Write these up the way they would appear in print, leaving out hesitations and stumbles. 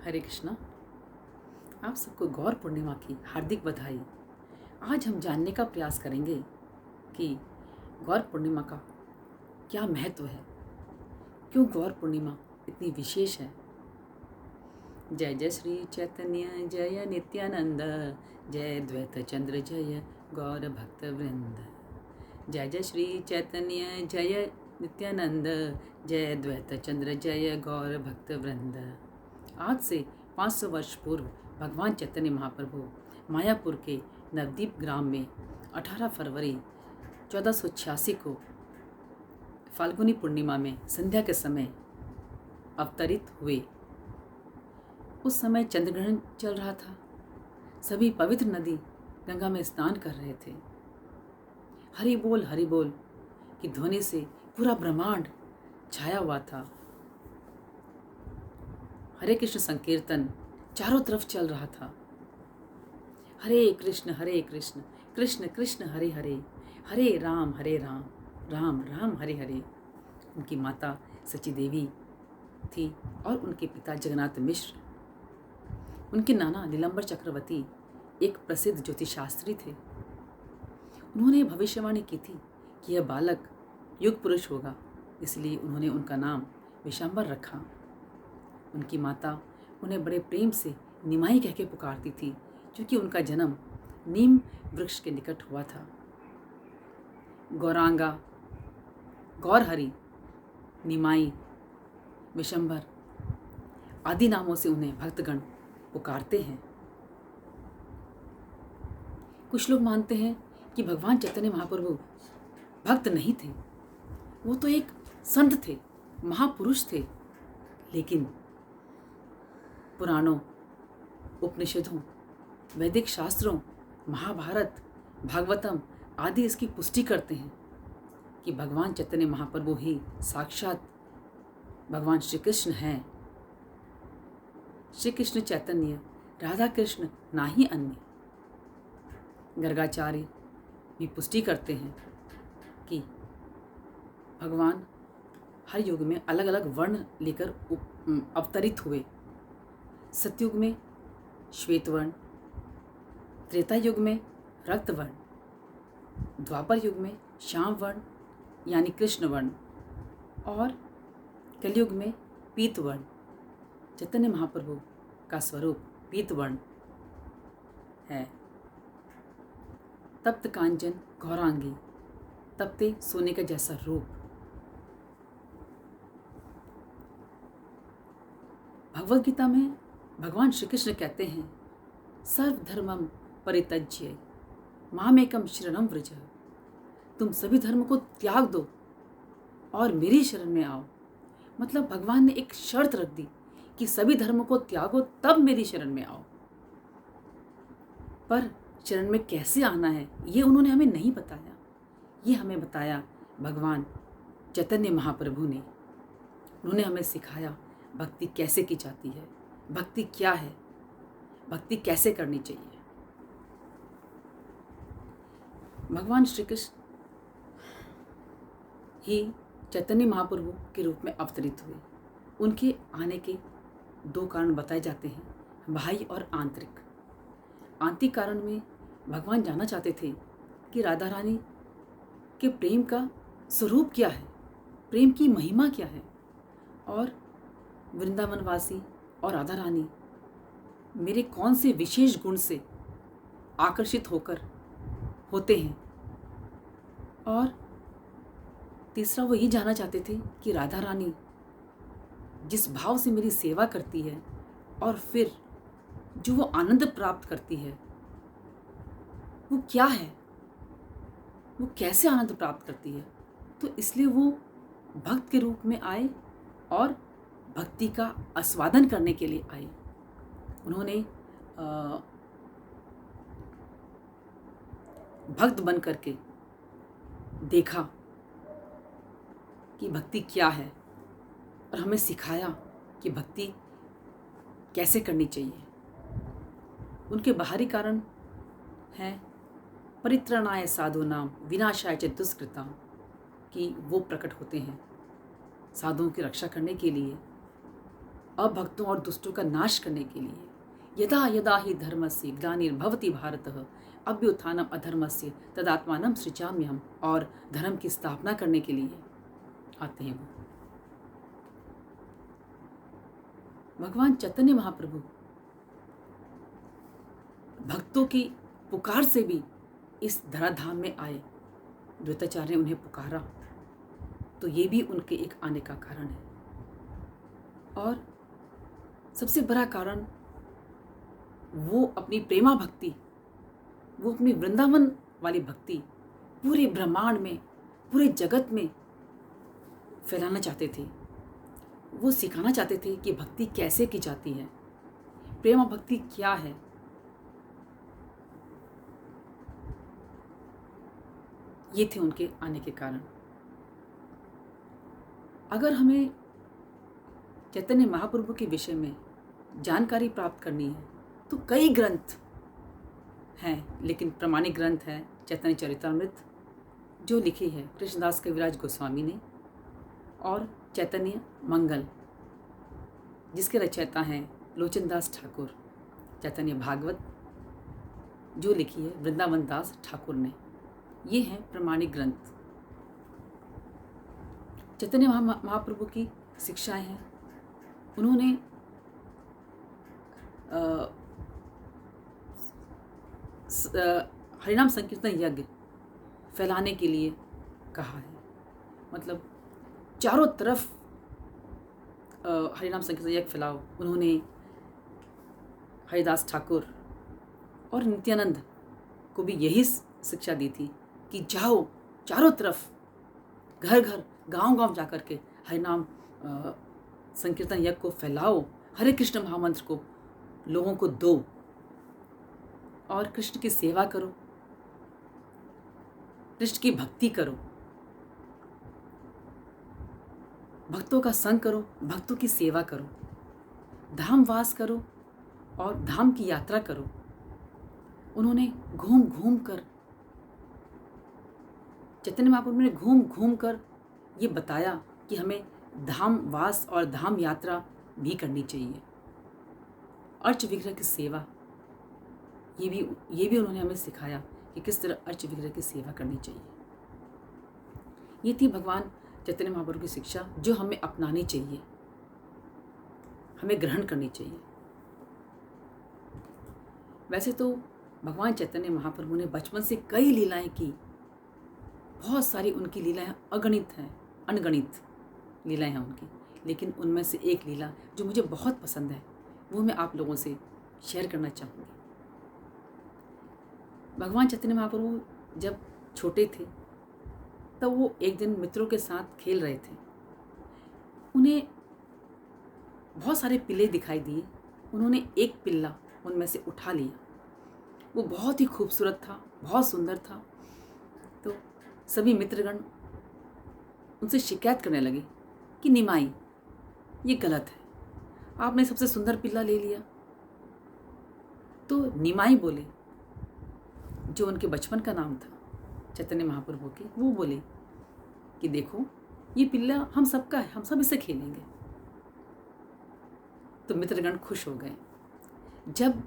हरे कृष्णा। आप सबको गौर पूर्णिमा की हार्दिक बधाई। आज हम जानने का प्रयास करेंगे कि गौर पूर्णिमा का क्या महत्व है, क्यों गौर पूर्णिमा इतनी विशेष है। जय जय श्री चैतन्य जय नित्यानंद, जय द्वैत चंद्र जय गौर भक्त वृंद। जय जय श्री चैतन्य जय नित्यानंद, जय द्वैत चंद्र जय गौर भक्त वृंद। आज से 500 वर्ष पूर्व भगवान चैतन्य महाप्रभु मायापुर के नवदीप ग्राम में 18 फरवरी 1486 को फाल्गुनी पूर्णिमा में संध्या के समय अवतरित हुए। उस समय चंद्रग्रहण चल रहा था। सभी पवित्र नदी गंगा में स्नान कर रहे थे। हरि बोल की ध्वनि से पूरा ब्रह्मांड छाया हुआ था। हरे कृष्ण संकीर्तन चारों तरफ चल रहा था। हरे कृष्ण कृष्ण कृष्ण हरे हरे, हरे राम राम राम हरे हरे। उनकी माता सची देवी थी और उनके पिता जगन्नाथ मिश्र। उनके नाना नीलंबर चक्रवर्ती एक प्रसिद्ध ज्योतिषशास्त्री थे। उन्होंने भविष्यवाणी की थी कि यह बालक युग पुरुष होगा, इसलिए उन्होंने उनका नाम विशंबर रखा। उनकी माता उन्हें बड़े प्रेम से निमाई कह के पुकारती थी, क्योंकि उनका जन्म नीम वृक्ष के निकट हुआ था। गौरांगा, गौरहरि, निमाई, विशंबर आदि नामों से उन्हें भक्तगण पुकारते हैं। कुछ लोग मानते हैं कि भगवान चैतन्य महाप्रभु भक्त नहीं थे, वो तो एक संत थे, महापुरुष थे। लेकिन पुराणों, उपनिषदों, वैदिक शास्त्रों, महाभारत, भागवतम आदि इसकी पुष्टि करते हैं कि भगवान चैतन्य महाप्रभु ही साक्षात भगवान श्री कृष्ण हैं। श्री कृष्ण चैतन्य, राधा कृष्ण ना ही अन्य। गर्गाचार्य भी पुष्टि करते हैं कि भगवान हर युग में अलग अलग वर्ण लेकर अवतरित हुए। सतयुग में श्वेत वर्ण, त्रेता युग में रक्त वर्ण, द्वापर युग में श्याम वर्ण यानी कृष्ण वर्ण और कलयुग में पीत वर्ण। चैतन्य महाप्रभु का स्वरूप पीत वर्ण है। तप्त कांचन गौरांगी, तपते सोने का जैसा रूप। भगवद गीता में भगवान श्री कृष्ण कहते हैं, सर्वधर्मम परित्यज्य मामेकम शरणम व्रज। तुम सभी धर्म को त्याग दो और मेरी शरण में आओ। मतलब भगवान ने एक शर्त रख दी कि सभी धर्म को त्यागो तब मेरी शरण में आओ। पर शरण में कैसे आना है ये उन्होंने हमें नहीं बताया। ये हमें बताया भगवान चैतन्य महाप्रभु ने। उन्होंने हमें सिखाया भक्ति कैसे की जाती है, भक्ति क्या है, भक्ति कैसे करनी चाहिए। भगवान श्री कृष्ण ही चैतन्य महाप्रभु के रूप में अवतरित हुए। उनके आने के दो कारण बताए जाते हैं, बाह्य और आंतरिक। आंतरिक कारण में भगवान जानना चाहते थे कि राधा रानी के प्रेम का स्वरूप क्या है, प्रेम की महिमा क्या है, और वृंदावनवासी और राधा रानी मेरे कौन से विशेष गुण से आकर्षित होकर होते हैं। और तीसरा वो ये जानना चाहते थे कि राधा रानी जिस भाव से मेरी सेवा करती है और फिर जो वो आनंद प्राप्त करती है वो क्या है, वो कैसे आनंद प्राप्त करती है। तो इसलिए वो भक्त के रूप में आए और भक्ति का आस्वादन करने के लिए आए। उन्होंने भक्त बन करके देखा कि भक्ति क्या है और हमें सिखाया कि भक्ति कैसे करनी चाहिए। उनके बाहरी कारण हैं परित्राणाय साधूनाम विनाशाय च दुष्कृताम, कि वो प्रकट होते हैं साधुओं की रक्षा करने के लिए। अभक्तों और दुष्टों का नाश करने के लिए। यदा यदा ही धर्मस्य ग्लानिर्भवति भारतः अभ्युत्थानम अधर्मस्य तदात्मानं सृजाम्यहम्, और धर्म की स्थापना करने के लिए आते हैं वो। भगवान चैतन्य महाप्रभु भक्तों की पुकार से भी इस धराधाम में आए। द्वैताचार्य ने उन्हें पुकारा, तो ये भी उनके एक आने का कारण है। और सबसे बड़ा कारण वो अपनी प्रेमा भक्ति, वो अपनी वृंदावन वाली भक्ति पूरे ब्रह्मांड में, पूरे जगत में फैलाना चाहते थे। वो सिखाना चाहते थे कि भक्ति कैसे की जाती है, प्रेमा भक्ति क्या है। ये थे उनके आने के कारण। अगर हमें चैतन्य महाप्रभु के विषय में जानकारी प्राप्त करनी है तो कई ग्रंथ हैं, लेकिन प्रमाणिक ग्रंथ है चैतन्य चरितामृत, जो लिखी है कृष्णदास कविराज गोस्वामी ने, और चैतन्य मंगल, जिसके रचयिता हैं लोचनदास ठाकुर। चैतन्य भागवत, जो लिखी है वृंदावन दास ठाकुर ने। ये हैं प्रमाणिक ग्रंथ। चैतन्य महाप्रभु की शिक्षाएं हैं। उन्होंने हरिनाम संकीर्तन यज्ञ फैलाने के लिए कहा है। मतलब चारों तरफ हरिनाम संकीर्तन यज्ञ फैलाओ। उन्होंने हरिदास ठाकुर और नित्यानंद को भी यही शिक्षा दी थी कि जाओ चारों तरफ, घर घर, गांव गांव जाकर के हरिनाम संकीर्तन यज्ञ को फैलाओ, हरे कृष्ण महामंत्र को लोगों को दो और कृष्ण की सेवा करो, कृष्ण की भक्ति करो, भक्तों का संग करो, भक्तों की सेवा करो, धाम वास करो और धाम की यात्रा करो। उन्होंने घूम घूम कर, चैतन्य महाप्रभु ने घूम घूम कर ये बताया कि हमें धाम वास और धाम यात्रा भी करनी चाहिए। अर्च विग्रह की सेवा, ये भी उन्होंने हमें सिखाया कि किस तरह अर्च विग्रह की सेवा करनी चाहिए। ये थी भगवान चैतन्य महाप्रभु की शिक्षा, जो हमें अपनानी चाहिए, हमें ग्रहण करनी चाहिए। वैसे तो भगवान चैतन्य महाप्रभु ने बचपन से कई लीलाएं की, बहुत सारी उनकी लीलाएं अगणित हैं, अनगणित लीलाएं हैं उनकी, लेकिन उनमें से एक लीला जो मुझे बहुत पसंद है वो मैं आप लोगों से शेयर करना चाहूँगी। भगवान चैतन्य महाप्रभु जब छोटे थे तब वो एक दिन मित्रों के साथ खेल रहे थे। उन्हें बहुत सारे पिल्ले दिखाई दिए। उन्होंने एक पिल्ला उनमें से उठा लिया। वो बहुत ही खूबसूरत था, बहुत सुंदर था। तो सभी मित्रगण उनसे शिकायत करने लगे कि निमाई, ये गलत है, आपने सबसे सुंदर पिल्ला ले लिया। तो निमाई बोले, जो उनके बचपन का नाम था चैतन्य महाप्रभु के, वो बोले कि देखो ये पिल्ला हम सबका है, हम सब इससे खेलेंगे। तो मित्रगण खुश हो गए। जब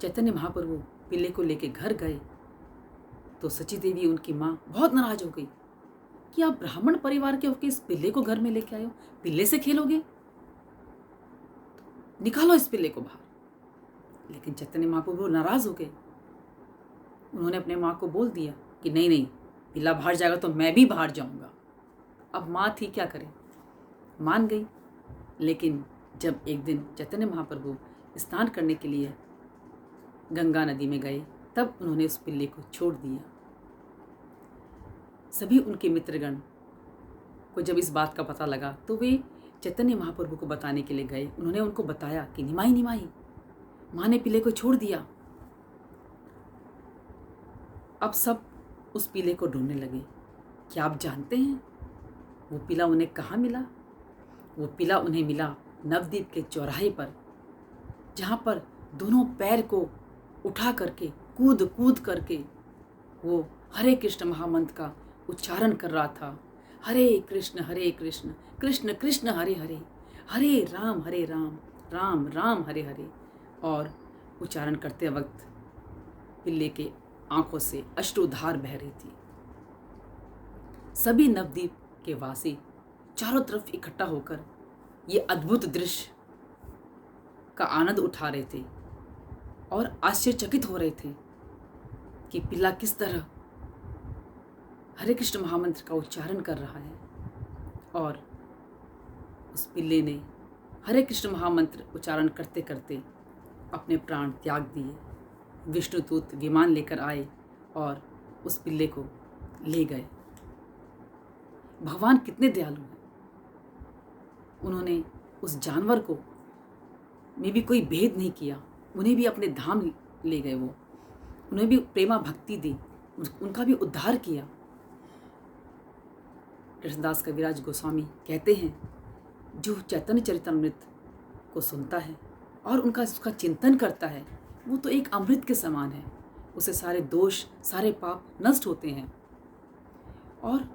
चैतन्य महाप्रभु पिल्ले को लेके घर गए तो सची देवी, उनकी माँ, बहुत नाराज हो गई कि आप ब्राह्मण परिवार के होकर इस पिल्ले को घर में लेके आए हो, पिल्ले से खेलोगे, निकालो इस पिल्ले को बाहर। लेकिन चैतन्य महाप्रभु नाराज हो गए। उन्होंने अपने माँ को बोल दिया कि नहीं नहीं, पिल्ला बाहर जाएगा तो मैं भी बाहर जाऊंगा। अब माँ थी, क्या करे, मान गई। लेकिन जब एक दिन चैतन्य महाप्रभु स्नान करने के लिए गंगा नदी में गए तब उन्होंने उस पिल्ले को छोड़ दिया। सभी उनके मित्रगण को जब इस बात का पता लगा तो वे चैतन्य महाप्रभु को बताने के लिए गए। उन्होंने उनको बताया कि निमाई निमाई, माँ ने पिल्ले को छोड़ दिया। अब सब उस पिल्ले को ढूंढने लगे। क्या आप जानते हैं वो पिल्ला उन्हें कहाँ मिला? वो पिल्ला उन्हें मिला नवद्वीप के चौराहे पर, जहाँ पर दोनों पैर को उठा करके, कूद कूद करके वो हरे कृष्ण महामंत्र का उच्चारण कर रहा था। हरे कृष्ण कृष्ण कृष्ण हरे हरे, हरे राम, राम राम हरे हरे। और उच्चारण करते वक्त पिल्ले के आंखों से अश्रुधार बह रही थी। सभी नवद्वीप के वासी चारों तरफ इकट्ठा होकर ये अद्भुत दृश्य का आनंद उठा रहे थे और आश्चर्यचकित हो रहे थे कि पिल्ला किस तरह हरे कृष्ण महामंत्र का उच्चारण कर रहा है। और उस पिल्ले ने हरे कृष्ण महामंत्र उच्चारण करते करते अपने प्राण त्याग दिए। विष्णुदूत विमान लेकर आए और उस पिल्ले को ले गए। भगवान कितने दयालु हैं। उन्होंने उस जानवर को में भी कोई भेद नहीं किया, उन्हें भी अपने धाम ले गए। वो उन्हें भी प्रेमा भक्ति दी, उनका भी उद्धार किया। कृष्णदास कविराज गोस्वामी कहते हैं, जो चैतन्य चरितमृत को सुनता है और उसका चिंतन करता है, वो तो एक अमृत के समान है। उसे सारे दोष, सारे पाप नष्ट होते हैं। और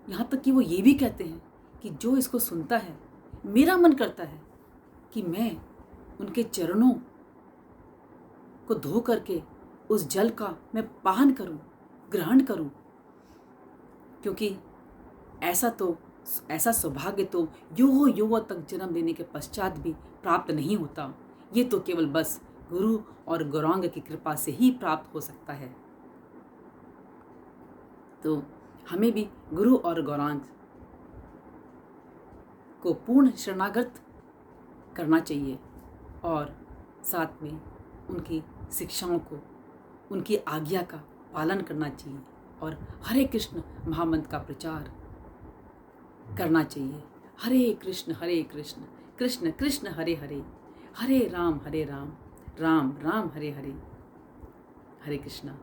यहाँ तक कि वो ये भी कहते हैं कि जो इसको सुनता है, मेरा मन करता है कि मैं उनके चरणों को धो करके उस जल का मैं पान करूं, ग्रहण करूं, क्योंकि ऐसा सौभाग्य तो युगों तक जन्म लेने के पश्चात भी प्राप्त नहीं होता। ये तो केवल बस गुरु और गौरांग की कृपा से ही प्राप्त हो सकता है। तो हमें भी गुरु और गौरांग को पूर्ण शरणागत करना चाहिए और साथ में उनकी शिक्षाओं को, उनकी आज्ञा का पालन करना चाहिए और हरे कृष्ण महामंत्र का प्रचार करना चाहिए। हरे कृष्ण कृष्ण कृष्ण हरे हरे, हरे राम राम राम हरे हरे। हरे कृष्णा।